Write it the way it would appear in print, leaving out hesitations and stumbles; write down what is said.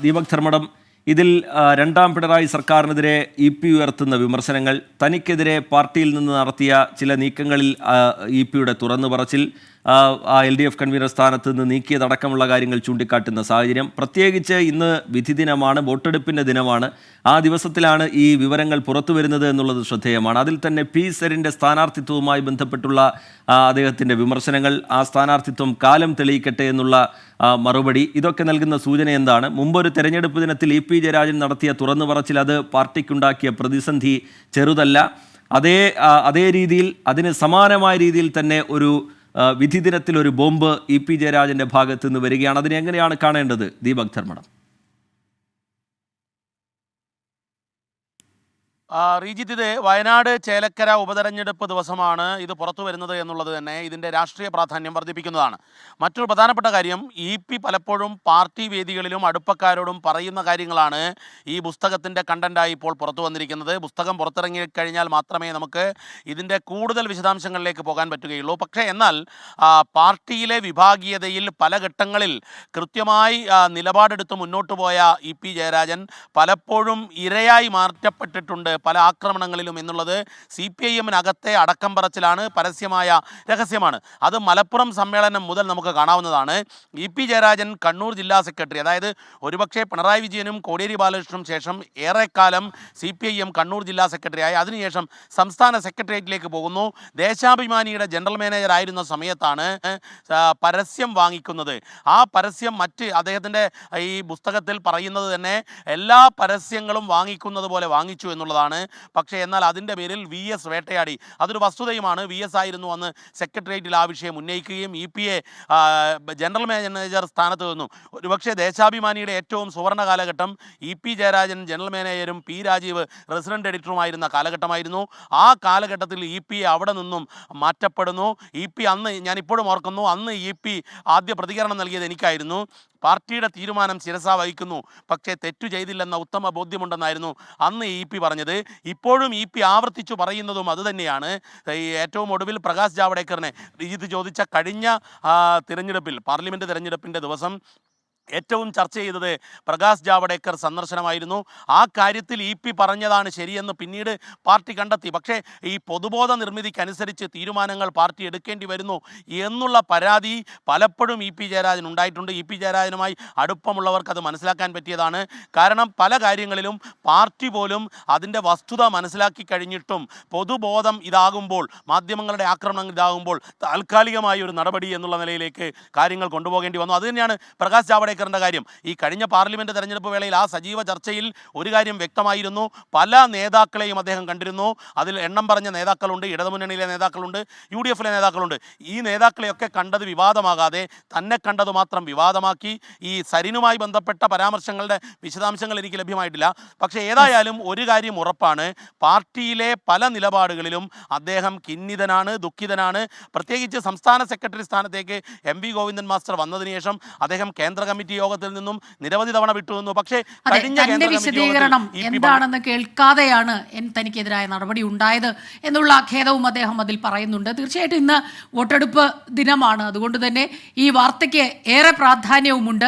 ദീപക് ധർമ്മടം, ഇതിൽ രണ്ടാം പിണറായി സർക്കാരിനെതിരെ EP ഉയർത്തുന്ന വിമർശനങ്ങൾ, തനിക്കെതിരെ പാർട്ടിയിൽ നിന്ന് നടത്തിയ ചില നീക്കങ്ങളിൽ EP തുറന്നു പറച്ചിൽ, LDF കൺവീനർ സ്ഥാനത്ത് നിന്ന് നീക്കിയതടക്കമുള്ള കാര്യങ്ങൾ ചൂണ്ടിക്കാട്ടുന്ന സാഹചര്യം. പ്രത്യേകിച്ച് ഇന്ന് വിധി ദിനമാണ്, വോട്ടെടുപ്പിൻ്റെ ദിനമാണ്. ആ ദിവസത്തിലാണ് ഈ വിവരങ്ങൾ പുറത്തു വരുന്നത് എന്നുള്ളത് ശ്രദ്ധേയമാണ്. അതിൽ തന്നെ P. സരിൻ്റെ സ്ഥാനാർത്ഥിത്വവുമായി ബന്ധപ്പെട്ടുള്ള അദ്ദേഹത്തിൻ്റെ വിമർശനങ്ങൾ, ആ സ്ഥാനാർത്ഥിത്വം കാലം തെളിയിക്കട്ടെ എന്നുള്ള മറുപടി, ഇതൊക്കെ നൽകുന്ന സൂചന എന്താണ്? മുമ്പൊരു തെരഞ്ഞെടുപ്പ് ദിനത്തിൽ EP ജയരാജൻ നടത്തിയ തുറന്നു പറച്ചിൽ അത് പാർട്ടിക്കുണ്ടാക്കിയ പ്രതിസന്ധി ചെറുതല്ല. അതേ രീതിയിൽ, അതിന് സമാനമായ രീതിയിൽ തന്നെ ഒരു വിധി ദിനത്തിൽ ഒരു ബോംബ് EP ജയരാജൻ്റെ ഭാഗത്തു നിന്ന് വരികയാണ്. അതിനെ എങ്ങനെയാണ് കാണേണ്ടത് ദീപക് ധർമ്മടം? റീജിത്ത്, ഇത് വയനാട് ചേലക്കര ഉപതെരഞ്ഞെടുപ്പ് ദിവസമാണ് ഇത് പുറത്തു വരുന്നത് എന്നുള്ളത് തന്നെ ഇതിൻ്റെ രാഷ്ട്രീയ പ്രാധാന്യം വർദ്ധിപ്പിക്കുന്നതാണ്. മറ്റൊരു പ്രധാനപ്പെട്ട കാര്യം, EP പലപ്പോഴും പാർട്ടി വേദികളിലും അടുപ്പക്കാരോടും പറയുന്ന കാര്യങ്ങളാണ് ഈ പുസ്തകത്തിൻ്റെ കണ്ടൻ്റായി ഇപ്പോൾ പുറത്തു വന്നിരിക്കുന്നത്. പുസ്തകം പുറത്തിറങ്ങിക്കഴിഞ്ഞാൽ മാത്രമേ നമുക്ക് ഇതിൻ്റെ കൂടുതൽ വിശദാംശങ്ങളിലേക്ക് പോകാൻ പറ്റുകയുള്ളൂ. പക്ഷേ എന്നാൽ പാർട്ടിയിലെ വിഭാഗീയതയിൽ പല ഘട്ടങ്ങളിൽ കൃത്യമായി നിലപാടെടുത്ത് മുന്നോട്ട് പോയ EP ജയരാജൻ പലപ്പോഴും ഇരയായി മാറ്റപ്പെട്ടിട്ടുണ്ട് പല ആക്രമണങ്ങളിലും എന്നുള്ളത് CPIM-നകത്തെ അടക്കം പറച്ചിലാണ്, പരസ്യമായ രഹസ്യമാണ്. അത് മലപ്പുറം സമ്മേളനം മുതൽ നമുക്ക് കാണാവുന്നതാണ്. EP ജയരാജൻ കണ്ണൂർ ജില്ലാ സെക്രട്ടറി, അതായത് ഒരുപക്ഷെ പിണറായി വിജയനും കോടിയേരി ബാലകൃഷ്ണനും ശേഷം ഏറെക്കാലം CPIM കണ്ണൂർ ജില്ലാ സെക്രട്ടറിയായി അതിനുശേഷം സംസ്ഥാന സെക്രട്ടേറിയറ്റിലേക്ക് പോകുന്നു. ദേശാഭിമാനിയുടെ ജനറൽ മാനേജർ ആയിരുന്ന സമയത്താണ് പരസ്യം വാങ്ങിക്കുന്നത്. ആ പരസ്യം അദ്ദേഹത്തിൻ്റെ ഈ പുസ്തകത്തിൽ പറയുന്നത് തന്നെ എല്ലാ പരസ്യങ്ങളും വാങ്ങിക്കുന്നത് പോലെ വാങ്ങിച്ചു എന്നുള്ളതാണ്. പക്ഷേ എന്നാൽ അതിൻ്റെ പേരിൽ VS വേട്ടയാടി. അതൊരു വസ്തുതയുമാണ്. VS ആയിരുന്നു അന്ന് സെക്രട്ടേറിയറ്റിൽ ആ വിഷയം ഉന്നയിക്കുകയും EP-യെ ജനറൽ മാനേജർ സ്ഥാനത്ത് നിന്നു. ഒരുപക്ഷെ ദേശാഭിമാനിയുടെ ഏറ്റവും സുവർണ്ണ കാലഘട്ടം EP ജയരാജൻ ജനറൽ മാനേജരും P. രാജീവ് റെസിഡന്റ് എഡിറ്ററുമായിരുന്ന കാലഘട്ടമായിരുന്നു. ആ കാലഘട്ടത്തിൽ EP-യെ അവിടെ നിന്നും മാറ്റപ്പെടുന്നു. EP അന്ന്, ഞാനിപ്പോഴും ഓർക്കുന്നു, അന്ന് EP ആദ്യ പ്രതികരണം നൽകിയത് എനിക്കായിരുന്നു. പാർട്ടിയുടെ തീരുമാനം ശിരസാ വഹിക്കുന്നു, പക്ഷേ തെറ്റു ചെയ്തില്ലെന്ന ഉത്തമ ബോധ്യമുണ്ടെന്നായിരുന്നു അന്ന് EP പറഞ്ഞത്. ഇപ്പോഴും EP ആവർത്തിച്ചു പറയുന്നതും അതുതന്നെയാണ്. ഏറ്റവും ഒടുവിൽ പ്രകാശ് ജാവ്ദേക്കറിനെ ഇത് ചോദിച്ച കഴിഞ്ഞ തിരഞ്ഞെടുപ്പിൽ, പാർലമെൻറ്റ് തിരഞ്ഞെടുപ്പിൻ്റെ ദിവസം ഏറ്റവും ചർച്ച ചെയ്തത് പ്രകാശ് ജാവ്ദേക്കർ സന്ദർശനമായിരുന്നു. ആ കാര്യത്തിൽ EP പറഞ്ഞതാണ് ശരിയെന്ന് പിന്നീട് പാർട്ടി കണ്ടെത്തി. പക്ഷേ ഈ പൊതുബോധ നിർമ്മിതിക്കനുസരിച്ച് തീരുമാനങ്ങൾ പാർട്ടി എടുക്കേണ്ടി വരുന്നു എന്നുള്ള പരാതി പലപ്പോഴും EP ജയരാജൻ ഉണ്ടായിട്ടുണ്ട്. EP ജയരാജനുമായി അടുപ്പമുള്ളവർക്ക് അത് മനസ്സിലാക്കാൻ പറ്റിയതാണ്. കാരണം പല കാര്യങ്ങളിലും പാർട്ടി പോലും അതിൻ്റെ വസ്തുത മനസ്സിലാക്കി കഴിഞ്ഞിട്ടും പൊതുബോധം ഇതാകുമ്പോൾ, മാധ്യമങ്ങളുടെ ആക്രമണം ഇതാകുമ്പോൾ താൽക്കാലികമായ ഒരു നടപടി എന്നുള്ള നിലയിലേക്ക് കാര്യങ്ങൾ കൊണ്ടുപോകേണ്ടി വന്നു. അതുതന്നെയാണ് പ്രകാശ് ജാവ്ദേക്കർ കാര്യം. ഈ കഴിഞ്ഞ പാർലമെന്റ് തെരഞ്ഞെടുപ്പ് വേളയിൽ ആ സജീവ ചർച്ചയിൽ ഒരു കാര്യം വ്യക്തമായിരുന്നു. പല നേതാക്കളെയും അദ്ദേഹം കണ്ടിരുന്നു. അതിൽ എണ്ണം പറഞ്ഞ നേതാക്കളുണ്ട്, ഇടതുമുന്നണിയിലെ നേതാക്കളുണ്ട്, UDF-ലെ നേതാക്കളുണ്ട്. ഈ നേതാക്കളെയൊക്കെ കണ്ടത് വിവാദമാകാതെ തന്നെ കണ്ടത് മാത്രം വിവാദമാക്കി. ഈ സരിനുമായി ബന്ധപ്പെട്ട പരാമർശങ്ങളുടെ വിശദാംശങ്ങൾ എനിക്ക് ലഭ്യമായിട്ടില്ല. പക്ഷേ ഏതായാലും ഒരു കാര്യം ഉറപ്പാണ്, പാർട്ടിയിലെ പല നിലപാടുകളിലും അദ്ദേഹം ഖിന്നിതനാണ്, ദുഃഖിതനാണ്. പ്രത്യേകിച്ച് സംസ്ഥാന സെക്രട്ടറി സ്ഥാനത്തേക്ക് MV ഗോവിന്ദൻ മാസ്റ്റർ വന്നതിന് ശേഷം അദ്ദേഹം കേന്ദ്ര കമ്മിറ്റി യോഗത്തിൽ നിന്നും നിരവധി തവണ വിട്ടുനിന്നു. പക്ഷേ കഴിഞ്ഞ വിശദീകരണം എന്താണെന്ന് കേൾക്കാതെയാണ് തനിക്കെതിരായ നടപടി ഉണ്ടായത് എന്നുള്ള ഖേദവും അദ്ദേഹം അതിൽ പറയുന്നുണ്ട്. തീർച്ചയായിട്ടും ഇന്ന് വോട്ടെടുപ്പ് ദിനമാണ്. അതുകൊണ്ട് തന്നെ ഈ വാർത്തയ്ക്ക് ഏറെ പ്രാധാന്യവുമുണ്ട്.